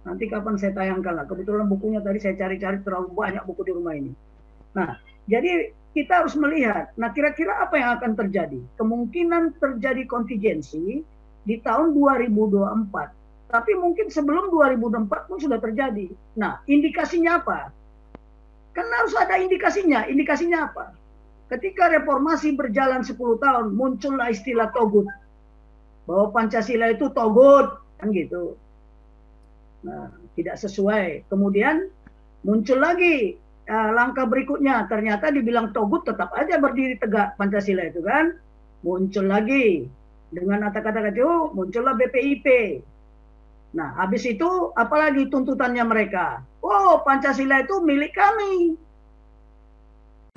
Nanti kapan saya tayangkan lah. Kebetulan bukunya tadi saya cari-cari, terlalu banyak buku di rumah ini. Nah, jadi kita harus melihat, nah kira-kira apa yang akan terjadi? Kemungkinan terjadi kontingensi di tahun 2024. Tapi mungkin sebelum 2024 pun sudah terjadi. Nah, indikasinya apa? Kan harus ada indikasinya. Indikasinya apa? Ketika reformasi berjalan 10 tahun, muncullah istilah togut. Bahwa Pancasila itu togut, kan gitu. Nah, tidak sesuai. Kemudian muncul lagi langkah berikutnya. Ternyata dibilang togut tetap aja berdiri tegak Pancasila itu kan. Muncul lagi. Dengan kata-kata itu muncullah BPIP. Nah, habis itu apalagi tuntutannya mereka? Oh, Pancasila itu milik kami.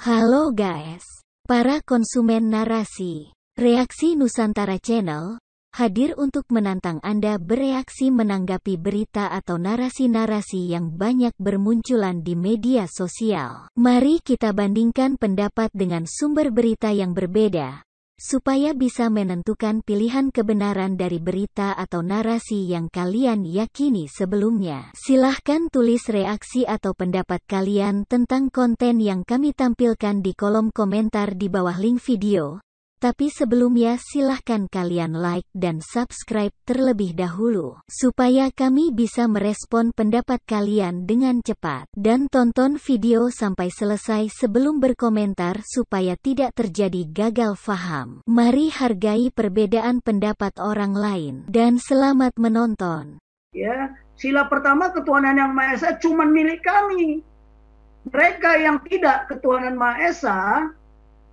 Halo guys, para konsumen narasi. Reaksi Nusantara Channel hadir untuk menantang Anda bereaksi menanggapi berita atau narasi-narasi yang banyak bermunculan di media sosial. Mari kita bandingkan pendapat dengan sumber berita yang berbeda, supaya bisa menentukan pilihan kebenaran dari berita atau narasi yang kalian yakini sebelumnya. Silahkan tulis reaksi atau pendapat kalian tentang konten yang kami tampilkan di kolom komentar di bawah link video. Tapi sebelumnya silahkan kalian like dan subscribe terlebih dahulu, supaya kami bisa merespon pendapat kalian dengan cepat. Dan tonton video sampai selesai sebelum berkomentar supaya tidak terjadi gagal faham. Mari hargai perbedaan pendapat orang lain, dan selamat menonton. Ya, sila pertama ketuhanan yang Maha Esa cuma milik kami. Mereka yang tidak ketuhanan Maha Esa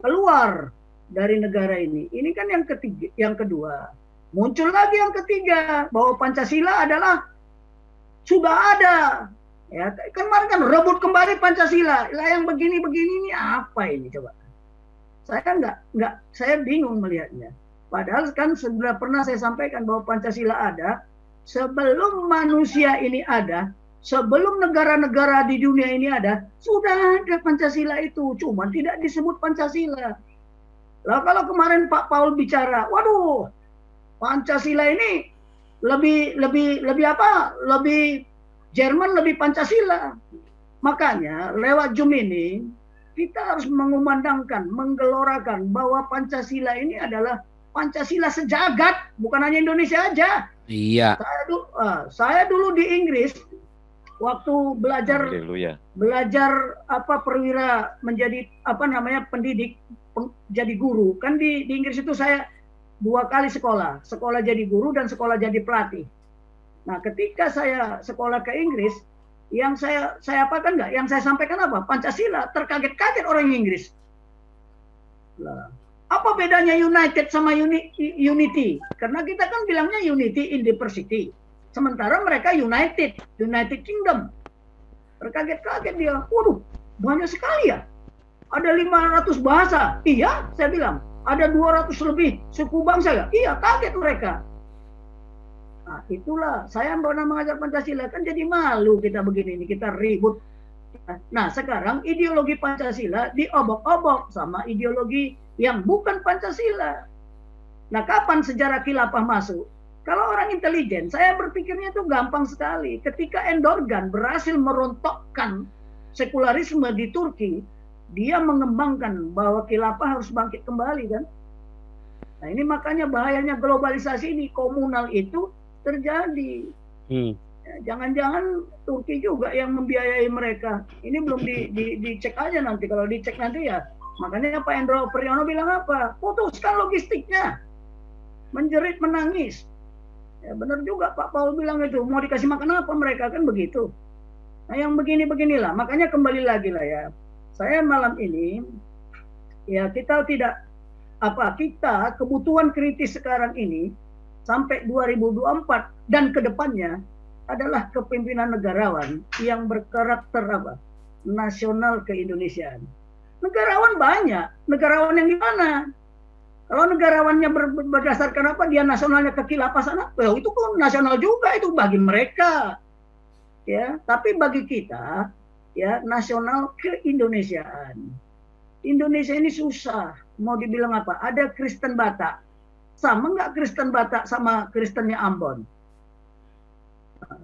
keluar dari negara ini. Ini kan yang ketiga, yang kedua. Muncul lagi yang ketiga, bahwa Pancasila adalah sudah ada. Ya, kemarin kan rebut kembali Pancasila. Lah yang begini-begini ini apa ini coba? Saya bingung melihatnya. Padahal kan sudah pernah saya sampaikan bahwa Pancasila ada sebelum manusia ini ada, sebelum negara-negara di dunia ini ada, sudah ada Pancasila itu, cuma tidak disebut Pancasila. Lah kalau kemarin Pak Paul bicara, waduh, Pancasila ini lebih apa? Lebih Jerman, lebih Pancasila. Makanya lewat Zoom ini kita harus mengumandangkan, menggelorakan bahwa Pancasila ini adalah Pancasila sejagat, bukan hanya Indonesia aja. Iya. Saya dulu di Inggris waktu belajar apa perwira menjadi pendidik, jadi guru. Kan di Inggris itu saya 2 kali sekolah jadi guru dan sekolah jadi pelatih. Nah, ketika saya sekolah ke Inggris, yang saya apakan enggak? Yang saya sampaikan apa? Pancasila. Terkaget-kaget orang Inggris. Lah, apa bedanya United sama Unity? Karena kita kan bilangnya Unity in Diversity. Sementara mereka United Kingdom. Terkaget-kaget dia. Waduh, banyak sekali ya. Ada 500 bahasa. Iya, saya bilang. Ada 200 lebih suku bangsa ya. Iya, kaget mereka. Nah, itulah saya pernah mengajar Pancasila, kan jadi malu kita begini nih, kita ribut. Nah, sekarang ideologi Pancasila diobok-obok sama ideologi yang bukan Pancasila. Nah, kapan sejarah khilafah masuk? Kalau orang intelijen, saya berpikirnya itu gampang sekali. Ketika Endorgan berhasil merontokkan sekularisme di Turki, dia mengembangkan bahwa khilafah harus bangkit kembali kan. Nah, ini makanya bahayanya globalisasi ini, komunal itu terjadi. Jangan-jangan Turki juga yang membiayai mereka. Ini belum dicek aja nanti. Kalau dicek nanti ya, makanya Pak Endro Priyono bilang apa? Putuskan logistiknya. Menjerit menangis. Ya benar juga Pak Paul bilang itu. Mau dikasih makan apa mereka, kan begitu. Nah, yang begini-beginilah. Makanya kembali lagi lah ya. Saya malam ini, ya kita kebutuhan kritis sekarang ini sampai 2024 dan kedepannya adalah kepemimpinan negarawan yang berkarakter nasional keindonesiaan. Negarawan banyak, negarawan yang gimana? Kalau negarawannya berdasarkan apa? Dia nasionalnya kekilapasan apa? Itu pun nasional juga, itu bagi mereka. Ya, tapi bagi kita ya nasional keindonesiaan. Indonesia ini susah, mau dibilang apa? Ada Kristen Batak, sama nggak Kristen Batak sama Kristennya Ambon?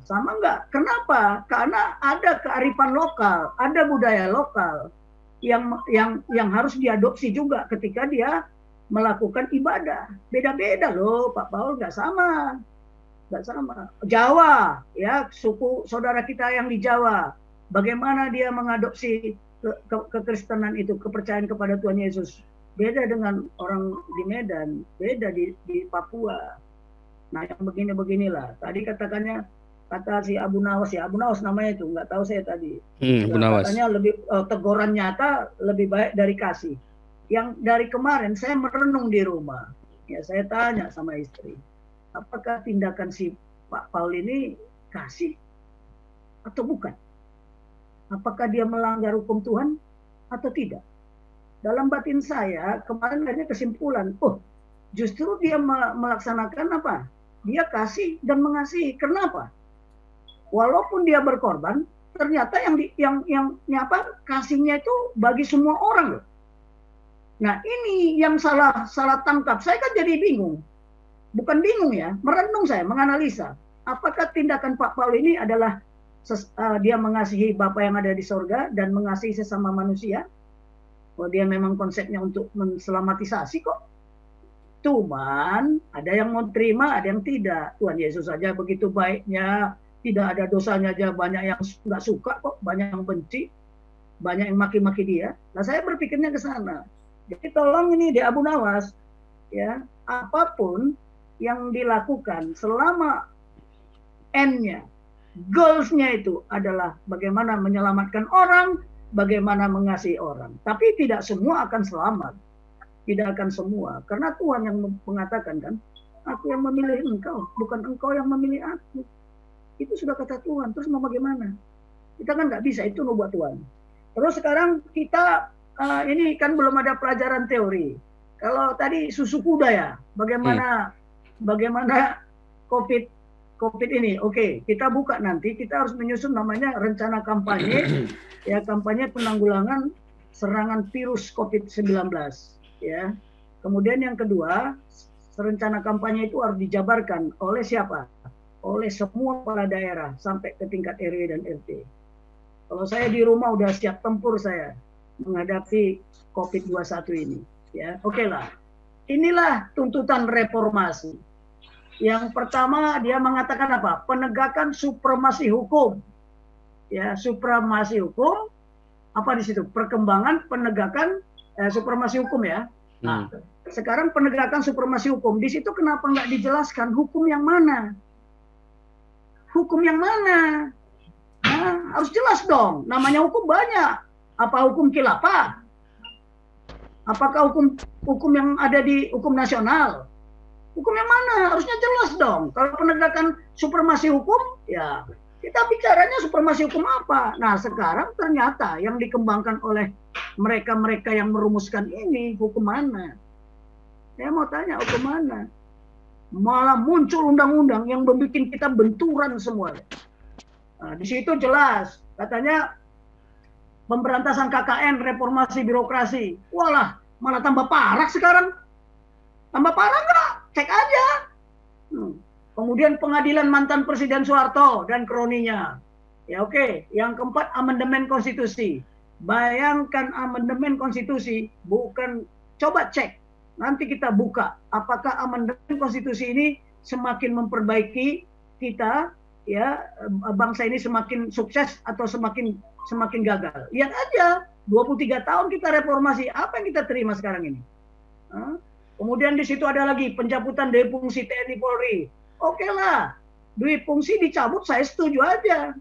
sama enggak? Kenapa? Karena ada kearifan lokal, ada budaya lokal yang harus diadopsi juga ketika dia melakukan ibadah. Beda-beda loh, Pak Paul, nggak sama. Nggak sama. Jawa, ya, suku saudara kita yang di Jawa, bagaimana dia mengadopsi kekristenan itu, kepercayaan kepada Tuhan Yesus. Beda dengan orang di Medan, beda di Papua. Nah, yang begini-beginilah. Tadi kata si Abu Nawas, ya, Abu Nawas namanya itu, nggak tahu saya tadi. Abu Nawas. Katanya lebih teguran nyata lebih baik dari kasih. Yang dari kemarin saya merenung di rumah, ya, saya tanya sama istri, apakah tindakan si Pak Paul ini kasih atau bukan? Apakah dia melanggar hukum Tuhan atau tidak? Dalam batin saya kemarin akhirnya kesimpulan, justru dia melaksanakan apa? Dia kasih dan mengasihi. Kenapa? Walaupun dia berkorban, ternyata yang kasihnya itu bagi semua orang loh. Nah, ini yang salah tangkap. Saya kan jadi bingung. Bukan bingung ya, merenung saya, menganalisa. Apakah tindakan Pak Paul ini adalah dia mengasihi Bapa yang ada di sorga dan mengasihi sesama manusia? Dia memang konsepnya untuk menselamatisasi kok. Cuman ada yang mau terima, ada yang tidak. Tuhan Yesus saja begitu baiknya, tidak ada dosanya aja, banyak yang nggak suka kok, banyak yang benci, banyak yang maki-maki dia. Nah, saya berpikirnya ke sana. Jadi tolong ini di Abu Nawas, ya, apapun yang dilakukan selama N-nya, goals-nya itu adalah bagaimana menyelamatkan orang, bagaimana mengasihi orang. Tapi tidak semua akan selamat. Tidak akan semua. Karena Tuhan yang mengatakan kan, aku yang memilih engkau, bukan engkau yang memilih aku. Itu sudah kata Tuhan. Terus mau bagaimana? Kita kan nggak bisa, itu nubuat Tuhan. Terus sekarang kita, ini kan belum ada pelajaran teori. Kalau tadi susu kuda ya, bagaimana COVID ini, oke, kita buka nanti, kita harus menyusun namanya rencana kampanye, ya, kampanye penanggulangan serangan virus COVID-19, ya. Kemudian yang kedua, rencana kampanye itu harus dijabarkan oleh siapa? Oleh semua kepala daerah sampai ke tingkat RW dan RT. Kalau saya di rumah udah siap tempur saya menghadapi COVID-21 ini, ya, oke lah. Inilah tuntutan reformasi. Yang pertama dia mengatakan apa? Penegakan supremasi hukum. Ya, supremasi hukum apa di situ? Perkembangan penegakan supremasi hukum ya. Nah, sekarang penegakan supremasi hukum. Di situ kenapa nggak dijelaskan hukum yang mana? Hukum yang mana? Nah, harus jelas dong. Namanya hukum banyak. Apa hukum khilafah? Apakah hukum yang ada di hukum nasional? Hukum yang mana? Harusnya jelas dong. Kalau penegakan supremasi hukum, ya kita bicaranya supremasi hukum apa? Nah, sekarang ternyata yang dikembangkan oleh mereka-mereka yang merumuskan ini, hukum mana? Saya mau tanya, hukum mana? Malah muncul undang-undang yang membuat kita benturan semua. Nah, di situ jelas, katanya pemberantasan KKN, reformasi birokrasi. Walah, malah tambah parah sekarang. Tambah parah nggak? Cek aja. Kemudian pengadilan mantan Presiden Soeharto dan kroninya. Ya oke. Yang keempat, amandemen konstitusi. Bayangkan amandemen konstitusi, bukan, coba cek. Nanti kita buka. Apakah amandemen konstitusi ini semakin memperbaiki kita, ya, bangsa ini semakin sukses atau semakin gagal? Lihat aja. 23 tahun kita reformasi. Apa yang kita terima sekarang ini? Kemudian di situ ada lagi pencabutan dui fungsi TNI Polri. Oke lah, dui fungsi dicabut saya setuju aja.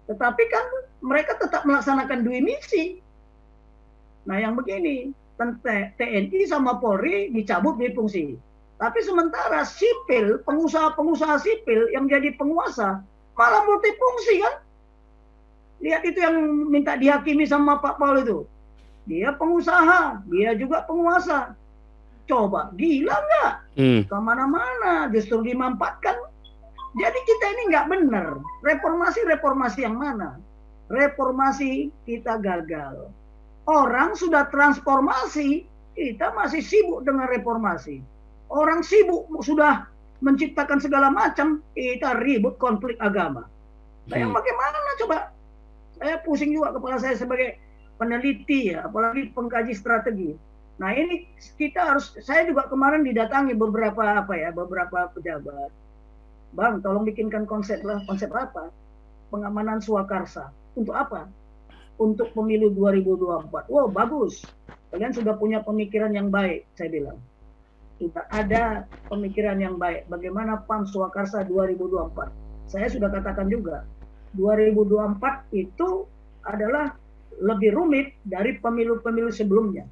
Tetapi kan mereka tetap melaksanakan dui misi. Nah yang begini, TNI sama Polri dicabut dui fungsi. Tapi sementara sipil, pengusaha-pengusaha sipil yang jadi penguasa malah multifungsi kan. Lihat itu yang minta dihakimi sama Pak Paul itu. Dia pengusaha, dia juga penguasa. Coba, gila nggak? Kemana-mana, justru dimanfaatkan. Jadi kita ini nggak benar. Reformasi yang mana? Reformasi kita gagal. Orang sudah transformasi, kita masih sibuk dengan reformasi. Orang sibuk sudah menciptakan segala macam, kita ribut konflik agama. Saya bagaimana coba? Saya pusing juga kepala saya sebagai peneliti ya, apalagi pengkaji strategi. Nah ini kita harus, saya juga kemarin didatangi beberapa pejabat. Bang, tolong bikinkan konsep lah. Konsep apa? Pengamanan swakarsa. Untuk apa? Untuk pemilu 2024. Wow, bagus. Kalian sudah punya pemikiran yang baik, saya bilang. Sudah ada pemikiran yang baik. Bagaimana PAN swakarsa 2024? Saya sudah katakan juga, 2024 itu adalah lebih rumit dari pemilu-pemilu sebelumnya.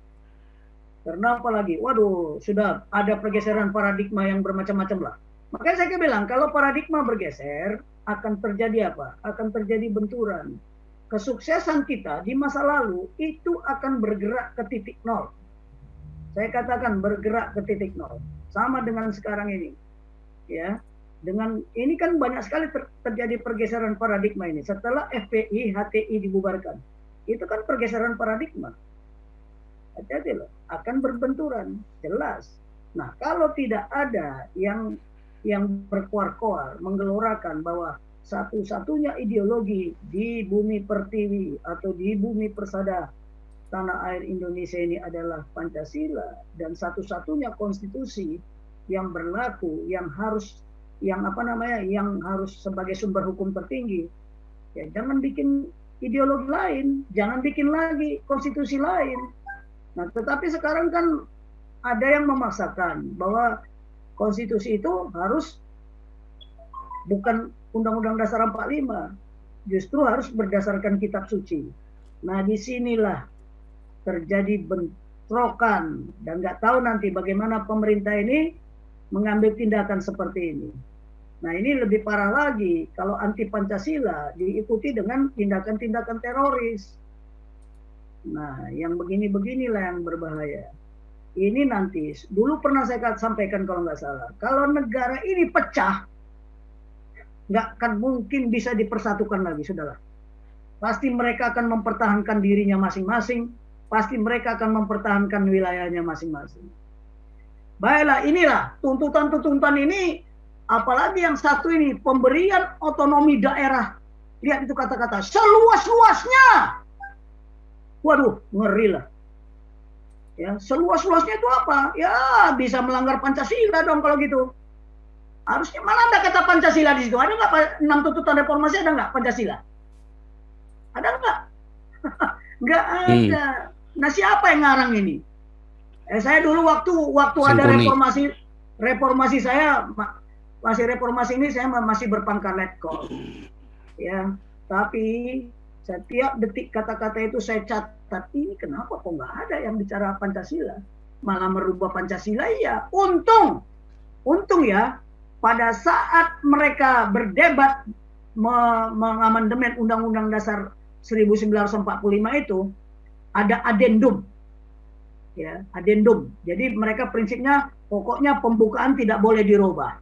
Karena apalagi, waduh, sudah ada pergeseran paradigma yang bermacam-macam lah. Makanya saya bilang, kalau paradigma bergeser, akan terjadi apa? Akan terjadi benturan. Kesuksesan kita di masa lalu itu akan bergerak ke titik nol. Saya katakan bergerak ke titik nol. Sama dengan sekarang ini. Ya, dengan ini kan banyak sekali terjadi pergeseran paradigma ini. Setelah FPI, HTI dibubarkan. Itu kan pergeseran paradigma. Hati-hati loh, akan berbenturan, jelas. Nah, kalau tidak ada yang berkoar-koar, menggelorakan bahwa satu-satunya ideologi di bumi pertiwi atau di bumi persada tanah air Indonesia ini adalah Pancasila, dan satu-satunya konstitusi yang berlaku, yang harus sebagai sumber hukum tertinggi, ya jangan bikin ideologi lain, jangan bikin lagi konstitusi lain. Nah, tetapi sekarang kan ada yang memaksakan bahwa konstitusi itu harus bukan Undang-Undang Dasar 45, justru harus berdasarkan kitab suci. Nah, disinilah terjadi bentrokan, dan nggak tahu nanti bagaimana pemerintah ini mengambil tindakan seperti ini. Nah, ini lebih parah lagi kalau anti Pancasila diikuti dengan tindakan-tindakan teroris. Nah, yang begini-beginilah yang berbahaya. Ini nanti, dulu pernah saya sampaikan kalau nggak salah, kalau negara ini pecah, nggak akan mungkin bisa dipersatukan lagi, sudahlah. Pasti mereka akan mempertahankan dirinya masing-masing, pasti mereka akan mempertahankan wilayahnya masing-masing. Baiklah, inilah tuntutan-tuntutan ini, apalagi yang satu ini, pemberian otonomi daerah. Lihat itu kata-kata, seluas-luasnya. Waduh, ngeri lah. Ya, seluas-luasnya itu apa? Ya, bisa melanggar Pancasila dong kalau gitu. Harusnya mana ada kata Pancasila di situ? Ada nggak 6 tuntutan reformasi, ada nggak Pancasila? Ada nggak? Nggak ada. Nah, siapa yang ngarang ini? Saya dulu waktu ada reformasi saya masih reformasi ini saya masih berpangkat letkol. Ya, tapi setiap detik kata-kata itu saya catat, ini kenapa kok nggak ada yang bicara Pancasila? Malah merubah Pancasila, iya. Untung ya, pada saat mereka berdebat mengamandemen Undang-Undang Dasar 1945 itu, ada adendum. Ya, adendum. Jadi mereka prinsipnya, pokoknya pembukaan tidak boleh dirubah.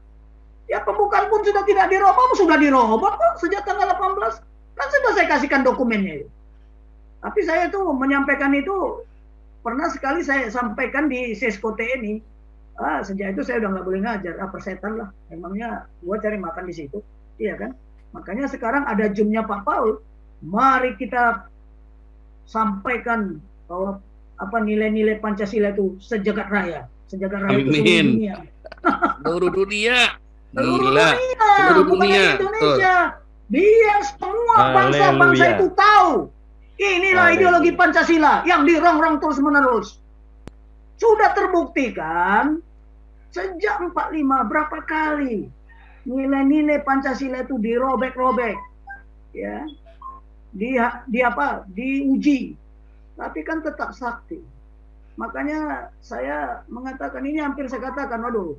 Ya, pembukaan pun sudah tidak dirubah kok sejak tanggal 18. Kan sudah saya kasihkan dokumennya itu. Tapi saya tuh menyampaikan itu, pernah sekali saya sampaikan di Sesko TNI. Sejak itu saya udah nggak boleh ngajar. Persetan lah. Emangnya gua cari makan di situ. Iya kan? Makanya sekarang ada Zoom-nya Pak Paul. Mari kita sampaikan bahwa nilai-nilai Pancasila itu sejagat raya. Sejagat raya seluruh dunia. Seluruh dunia. Seluruh dunia. Indonesia. Biar semua bangsa-bangsa itu tahu. Inilah ideologi Pancasila yang dirongrong terus-menerus. Sudah terbuktikan sejak 45 berapa kali nilai-nilai Pancasila itu dirobek-robek. Ya. Diuji. Tapi kan tetap sakti. Makanya saya mengatakan ini, hampir saya katakan, waduh,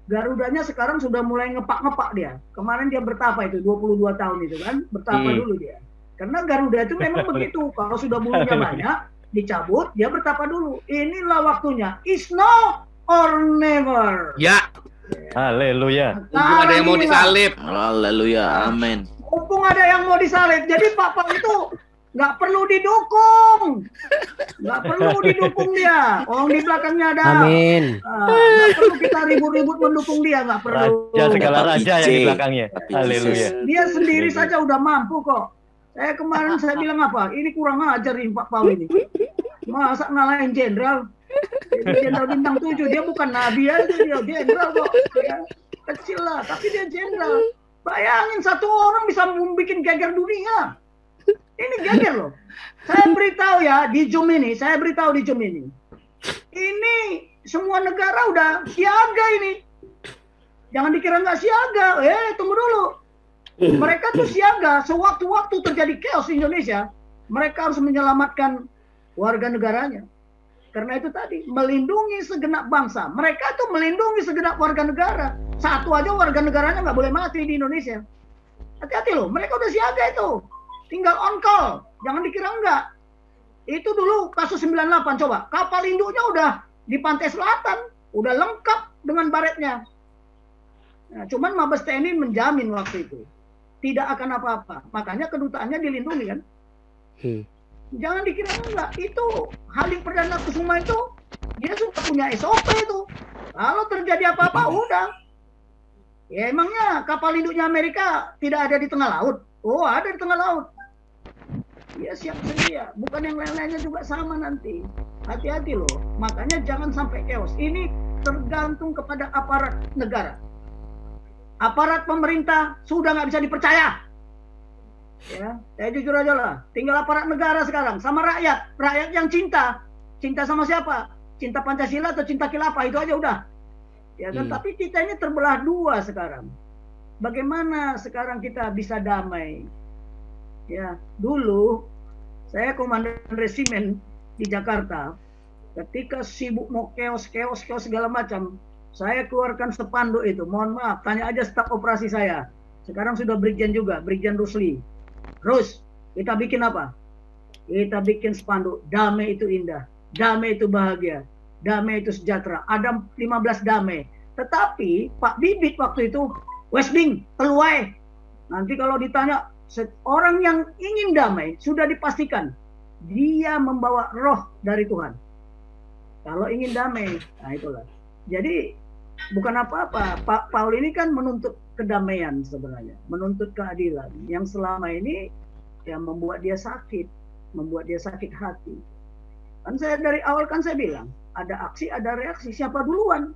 Garudanya sekarang sudah mulai ngepak-ngepak dia. Kemarin dia bertapa itu, 22 tahun itu kan, bertapa dulu dia. Karena Garuda itu memang begitu, kalau sudah bulunya banyak, dicabut, dia bertapa dulu. Inilah waktunya, is now or never. Ya. Haleluya. Mumpung ada yang mau disalib. Haleluya, amin. Mumpung ada yang mau disalib. Jadi Pak itu nggak perlu didukung, nggak perlu didukung dia. Orang di belakangnya ada. Amin. Nggak perlu kita ribut-ribut mendukung dia, nggak perlu. Raja segala raja yang di belakangnya. Haleluya. Dia sendiri saja udah mampu kok. Kemarin saya bilang apa? Ini kurang ajar ini Pak Paul ini. Masa ngalahin jenderal? Jenderal bintang 7, dia bukan nabi aja, dia jenderal kok. Ya, kecil lah, tapi dia jenderal. Bayangin satu orang bisa membuat geger dunia. Ini geger loh. Saya beritahu ya di Zoom ini, ini semua negara udah siaga ini. Jangan dikira nggak siaga. Tunggu dulu. Mereka tuh siaga sewaktu-waktu terjadi chaos di Indonesia. Mereka harus menyelamatkan warga negaranya. Karena itu tadi, melindungi segenap bangsa. Mereka tuh melindungi segenap warga negara. Satu aja warga negaranya nggak boleh mati di Indonesia. Hati-hati loh, mereka udah siaga itu. Tinggal on call, jangan dikira enggak. Itu dulu kasus 98, coba. Kapal induknya udah di pantai selatan, udah lengkap dengan baretnya. Nah, cuman Mabes TNI menjamin waktu itu tidak akan apa-apa. Makanya kedutaannya dilindungi kan. Jangan dikira enggak. Itu Halim Perdana Kusuma itu dia sudah punya SOP itu. Kalau terjadi apa-apa udah. Ya emangnya kapal induknya Amerika tidak ada di tengah laut? Oh, ada di tengah laut. Ya siap sedia. Bukan yang lain-lainnya juga sama nanti. Hati-hati loh. Makanya jangan sampai chaos. Ini tergantung kepada aparat negara. Aparat pemerintah sudah nggak bisa dipercaya. Ya, saya jujur aja lah. Tinggal aparat negara sekarang sama rakyat. Rakyat yang cinta. Cinta sama siapa? Cinta Pancasila atau cinta khilafah, itu aja udah. Ya kan? Tapi kita ini terbelah dua sekarang. Bagaimana sekarang kita bisa damai? Ya, dulu saya komandan resimen di Jakarta. Ketika sibuk mau chaos segala macam, saya keluarkan spanduk itu. Mohon maaf, tanya aja staf operasi saya. Sekarang sudah Brigjen juga, Brigjen Rusli. Terus kita bikin apa? Kita bikin spanduk, damai itu indah, damai itu bahagia, damai itu sejahtera. Ada 15 damai. Tetapi Pak Bibit waktu itu, Westbing, keluar. Nanti kalau ditanya, orang yang ingin damai sudah dipastikan dia membawa roh dari Tuhan. Kalau ingin damai, nah itulah. Jadi bukan apa-apa. Pak Paul ini kan menuntut kedamaian sebenarnya, menuntut keadilan. Yang selama ini yang membuat dia sakit hati. Kan saya dari awal kan saya bilang, ada aksi, ada reaksi. Siapa duluan?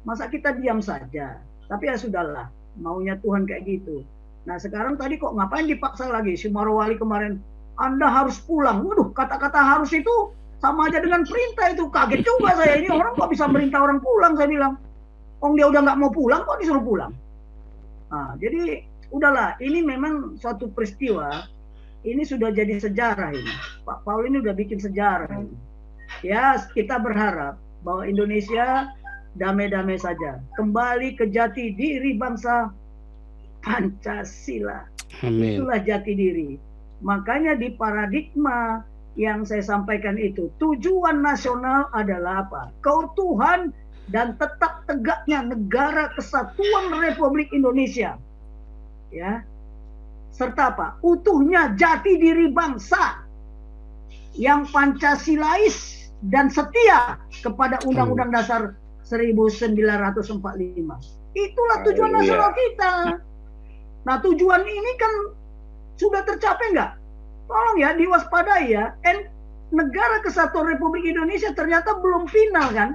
Masa kita diam saja? Tapi ya sudahlah, maunya Tuhan kayak gitu. Nah sekarang tadi kok ngapain dipaksa lagi? Si Marwali kemarin, Anda harus pulang. Waduh, kata-kata harus itu sama aja dengan perintah itu. Kaget juga saya, ini orang kok bisa merintah orang pulang, saya bilang. Dia udah nggak mau pulang, kok disuruh pulang? Nah, jadi udahlah, ini memang suatu peristiwa. Ini sudah jadi sejarah ini. Pak Paul ini udah bikin sejarah ini. Ya, kita berharap bahwa Indonesia damai-damai saja. Kembali ke jati diri bangsa Pancasila. Amin. Itulah jati diri. Makanya di paradigma yang saya sampaikan itu, tujuan nasional adalah apa? Keutuhan dan tetap tegaknya negara kesatuan Republik Indonesia. Ya. Serta apa? Utuhnya jati diri bangsa yang Pancasilais dan setia kepada Undang-Undang Dasar 1945. Itulah tujuan nasional kita. Nah, tujuan ini kan sudah tercapai nggak? Tolong ya diwaspadai ya. Negara Kesatuan Republik Indonesia ternyata belum final kan?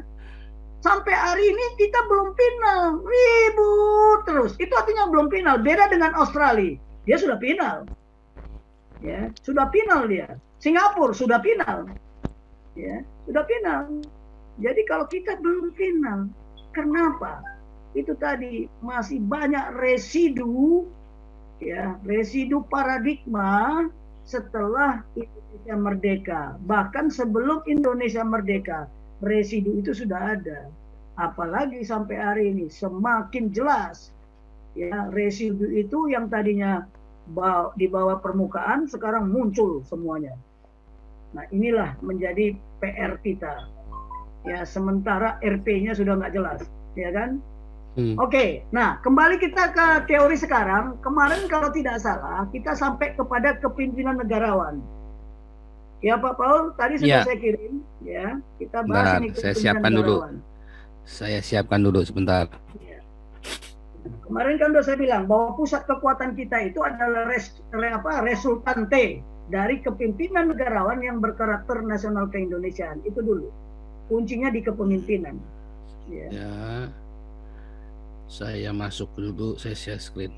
Sampai hari ini kita belum final, ribut terus. Itu artinya belum final. Beda dengan Australia, dia sudah final. Ya, sudah final dia. Singapura sudah final. Ya, sudah final. Jadi kalau kita belum final, kenapa? Itu tadi masih banyak residu, ya, residu paradigma setelah Indonesia merdeka. Bahkan sebelum Indonesia merdeka, residu itu sudah ada. Apalagi sampai hari ini semakin jelas. Ya, residu itu yang tadinya di bawah permukaan sekarang muncul semuanya. Nah, inilah menjadi PR kita. Ya, sementara RP-nya sudah nggak jelas, ya kan? Oke, nah kembali kita ke teori sekarang. Kemarin kalau tidak salah kita sampai kepada kepemimpinan negarawan. Ya Pak Paul, tadi sudah saya kirim. Ya, kita bahas ini. Saya siapkan negarawan. Saya siapkan dulu sebentar. Ya. Kemarin kan sudah saya bilang bahwa pusat kekuatan kita itu adalah resultante dari kepemimpinan negarawan yang berkarakter nasional keindonesiaan. Itu dulu. Kuncinya di kepemimpinan. Ya. Saya masuk dulu, saya share screen.